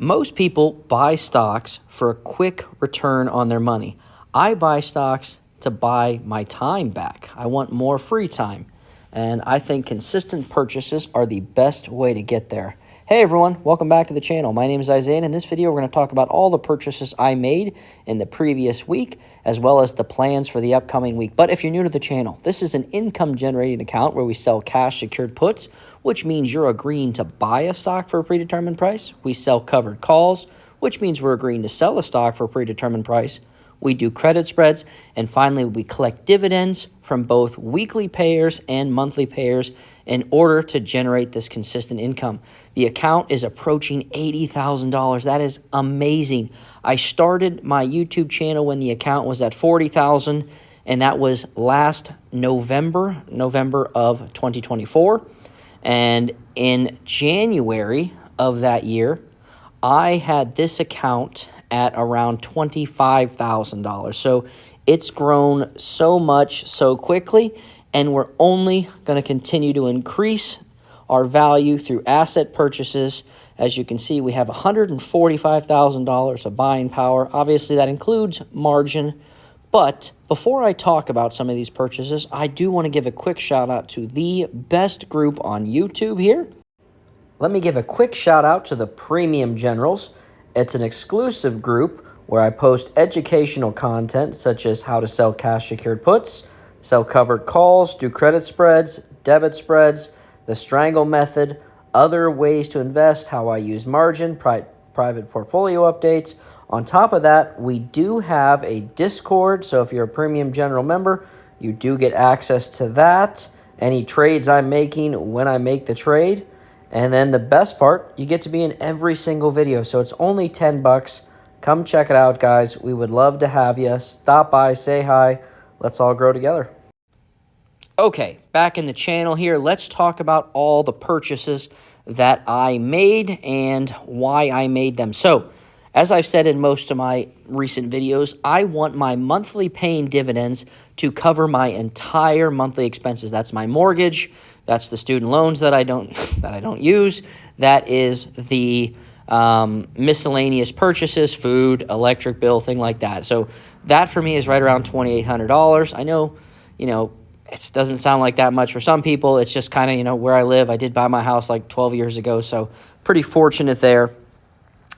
Most people buy stocks for a quick return on their money. I buy stocks to buy my time back. I want more free time. And I think consistent purchases are the best way to get there. Hey everyone, welcome back to the channel. My name is Isaiah, and in this video we're going to talk about all the purchases I made in the previous week, as well as the plans for the upcoming week. But if you're new to the channel, this is an income generating account where we sell cash secured puts, which means you're agreeing to buy a stock for a predetermined price. We sell covered calls, which means we're agreeing to sell a stock for a predetermined price. We do credit spreads, and finally, we collect dividends from both weekly payers and monthly payers in order to generate this consistent income. The account is approaching $80,000. That is amazing. I started my YouTube channel when the account was at $40,000, and that was last November of 2024. And in January of that year, I had this account at around $25,000. So it's grown so much so quickly, and we're only going to continue to increase our value through asset purchases. As you can see, we have $145,000 of buying power. Obviously, that includes margin. But before I talk about some of these purchases, I do want to give a quick shout out to the best group on YouTube here. Let me give a quick shout out to the Premium Generals. It's an exclusive group where I post educational content such as how to sell cash secured puts, sell covered calls, do credit spreads, debit spreads, the strangle method, other ways to invest, how I use margin, private portfolio updates. On top of that, we do have a Discord, so if you're a Premium General member, you do get access to that. Any trades I'm making when I make the trade. And then the best part, you get to be in every single video. So it's only $10. Come check it out, guys. We would love to have you. Stop by, say hi. Let's all grow together. Okay, back in the channel here. Let's talk about all the purchases that I made and why I made them. So, as I've said in most of my recent videos, I want my monthly paying dividends to cover my entire monthly expenses. That's my mortgage. That's the student loans that I don't use. That is the miscellaneous purchases, food, electric bill, thing like that. So that for me is right around $2,800. I know, it doesn't sound like that much for some people. It's just kind of, where I live. I did buy my house like 12 years ago, so pretty fortunate there.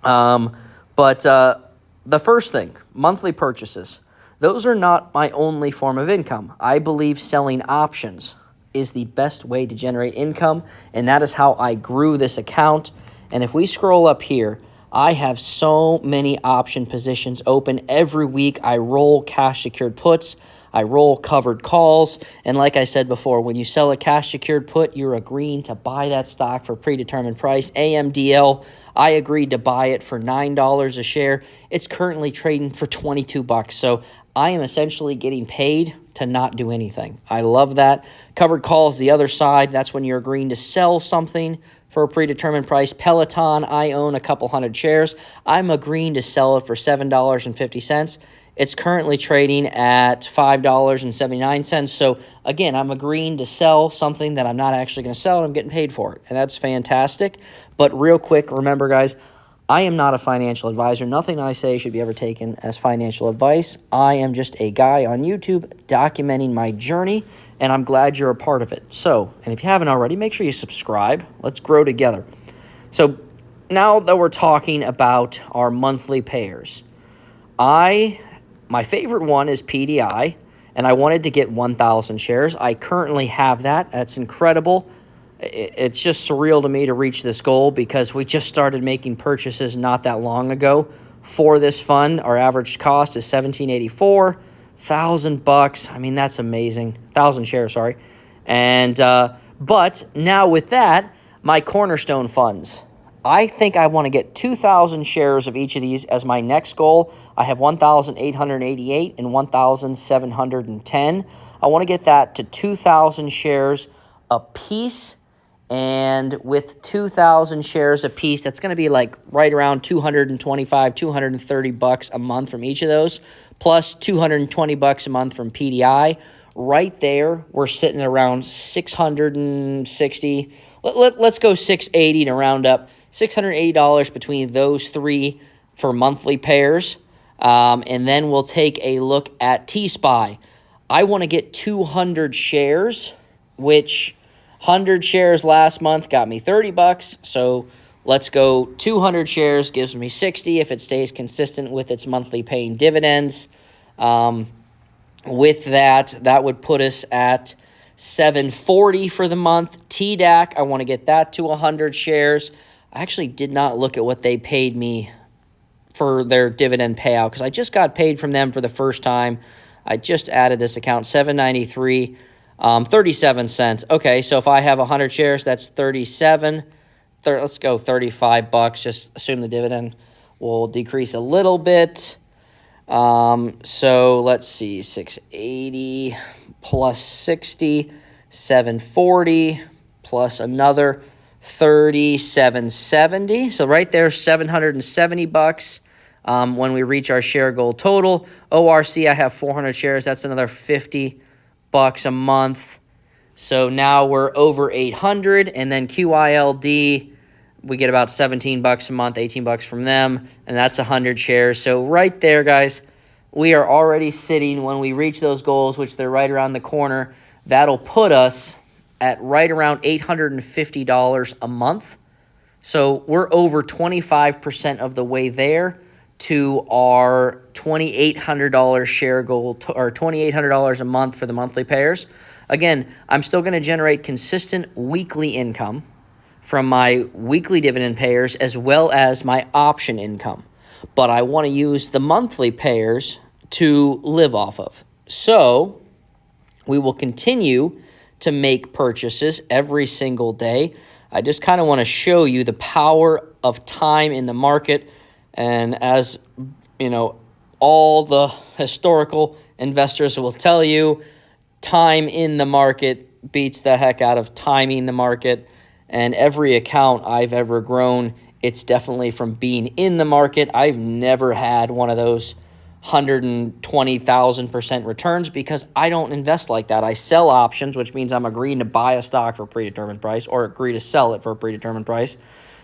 But the first thing, monthly purchases. Those are not my only form of income. I believe selling options is the best way to generate income, and that is how I grew this account. And if we scroll up here, I have so many option positions open. Every week I roll cash secured puts, I roll covered calls, and like I said before, when you sell a cash secured put, you're agreeing to buy that stock for a predetermined price. AMDL, I agreed to buy it for $9 a share. It's currently trading for $22, so I am essentially getting paid to not do anything. I love that. Covered calls, the other side, that's when you're agreeing to sell something for a predetermined price. Peloton, I own a couple hundred shares. I'm agreeing to sell it for $7.50. It's currently trading at $5.79. So again, I'm agreeing to sell something that I'm not actually going to sell, and I'm getting paid for it. And that's fantastic. But real quick, remember guys, I am not a financial advisor. Nothing I say should be ever taken as financial advice. I am just a guy on YouTube documenting my journey, and I'm glad you're a part of it. So, and if you haven't already, make sure you subscribe. Let's grow together. So now that we're talking about our monthly payers, my favorite one is PDI, and I wanted to get 1,000 shares. I currently have that. That's incredible. It's just surreal to me to reach this goal because we just started making purchases not that long ago for this fund. Our average cost is $17.84, $1,000. I mean, that's amazing. 1,000 shares, sorry. And but now with that, my cornerstone funds. I think I want to get 2,000 shares of each of these as my next goal. I have 1,888 and 1,710. I want to get that to 2,000 shares a piece. And with 2,000 shares a piece, that's going to be like right around $225, $230 a month from each of those, plus $220 a month from PDI. Right there, we're sitting around 660. Let's go 680 to round up. $680 between those three for monthly pairs. And then we'll take a look at T-SPY. I want to get 200 shares, which 100 shares last month got me $30. So let's go 200 shares, gives me 60 if it stays consistent with its monthly paying dividends. With that would put us at 740 for the month. TDAC, I want to get that to 100 shares. I actually did not look at what they paid me for their dividend payout because I just got paid from them for the first time. I just added this account, $7.93, 37 cents. Okay, so if I have 100 shares, that's 37. Let's go $35. Just assume the dividend will decrease a little bit. So let's see, 680 plus 60, 740 plus another 3770. So right there, $770. When we reach our share goal total. ORC, I have 400 shares. That's another $50 a month. So now we're over 800. And then QILD, we get about $17 a month, $18 from them, and that's 100 shares. So right there, guys, we are already sitting when we reach those goals, which they're right around the corner. That'll put us at right around $850 a month. So we're over 25% of the way there to our $2,800 share goal, or $2,800 a month for the monthly payers. Again, I'm still going to generate consistent weekly income from my weekly dividend payers as well as my option income. But I want to use the monthly payers to live off of. So we will continue to make purchases every single day. I just kind of want to show you the power of time in the market. And as you know, all the historical investors will tell you, time in the market beats the heck out of timing the market. And every account I've ever grown, it's definitely from being in the market. I've never had one of those 120,000% returns because I don't invest like that. I sell options, which means I'm agreeing to buy a stock for a predetermined price or agree to sell it for a predetermined price.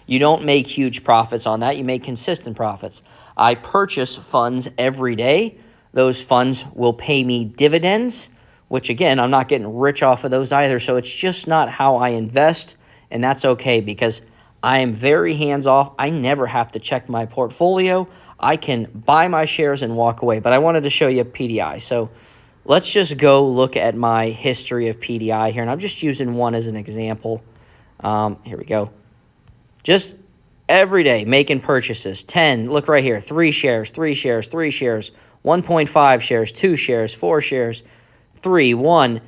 You don't make huge profits on that. You make consistent profits. I purchase funds every day. Those funds will pay me dividends, which again, I'm not getting rich off of those either. So it's just not how I invest. And that's okay because I am very hands-off. I never have to check my portfolio. I can buy my shares and walk away. But I wanted to show you PDI. So let's just go look at my history of PDI here. And I'm just using one as an example. Here we go. Just every day making purchases. 10, look right here, 3 shares, 3 shares, 3 shares, 1.5 shares, 2 shares, 4 shares, 3, 1.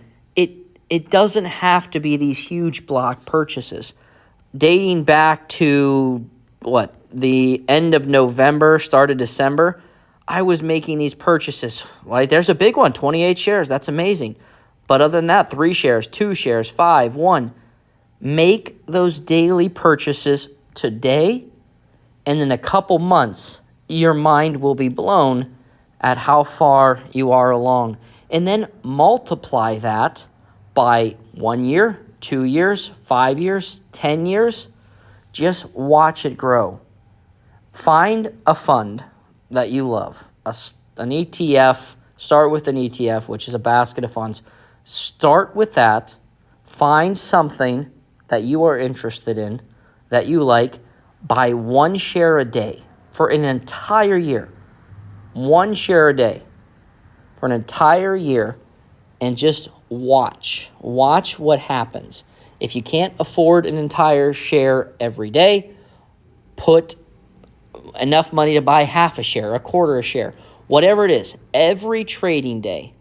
It doesn't have to be these huge block purchases. Dating back to, the end of November, start of December, I was making these purchases. Like, there's a big one, 28 shares. That's amazing. But other than that, 3 shares, 2 shares, 5, 1. Make those daily purchases today, and in a couple months, your mind will be blown at how far you are along. And then multiply that by 1 year, 2 years, 5 years, 10 years. Just watch it grow. Find a fund that you love, an ETF. Start with an ETF, which is a basket of funds. Start with that. Find something that you are interested in, that you like. Buy 1 share a day for an entire year. 1 share a day for an entire year, and just watch. Watch what happens. If you can't afford an entire share every day, put enough money to buy half a share, a quarter a share, whatever it is. Every trading day,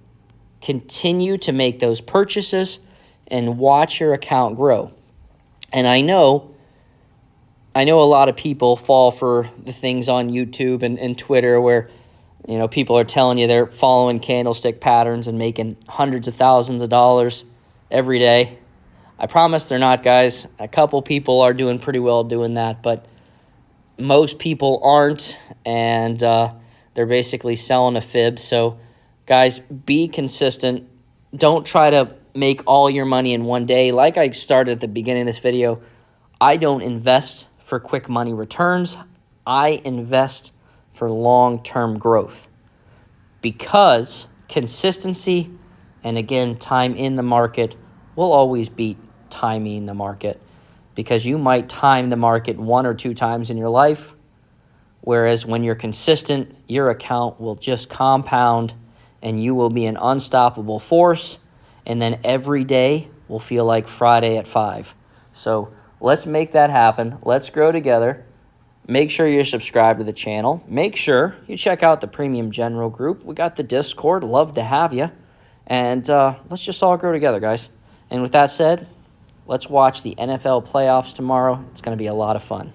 continue to make those purchases and watch your account grow. And I know a lot of people fall for the things on YouTube and Twitter where, people are telling you they're following candlestick patterns and making hundreds of thousands of dollars every day. I promise they're not, guys. A couple people are doing pretty well doing that, but most people aren't, and they're basically selling a fib. So, guys, be consistent. Don't try to make all your money in one day. Like I started at the beginning of this video, I don't invest for quick money returns. I invest for long-term growth because consistency and, again, time in the market will always beat timing the market, because you might time the market 1 or 2 times in your life, whereas when you're consistent, your account will just compound and you will be an unstoppable force, and then every day will feel like Friday at 5. So let's make that happen. Let's grow together. Make sure you're subscribed to the channel. Make sure you check out the Premium General group. We got the Discord. Love to have you. And let's just all grow together, guys. And with that said, let's watch the NFL playoffs tomorrow. It's going to be a lot of fun.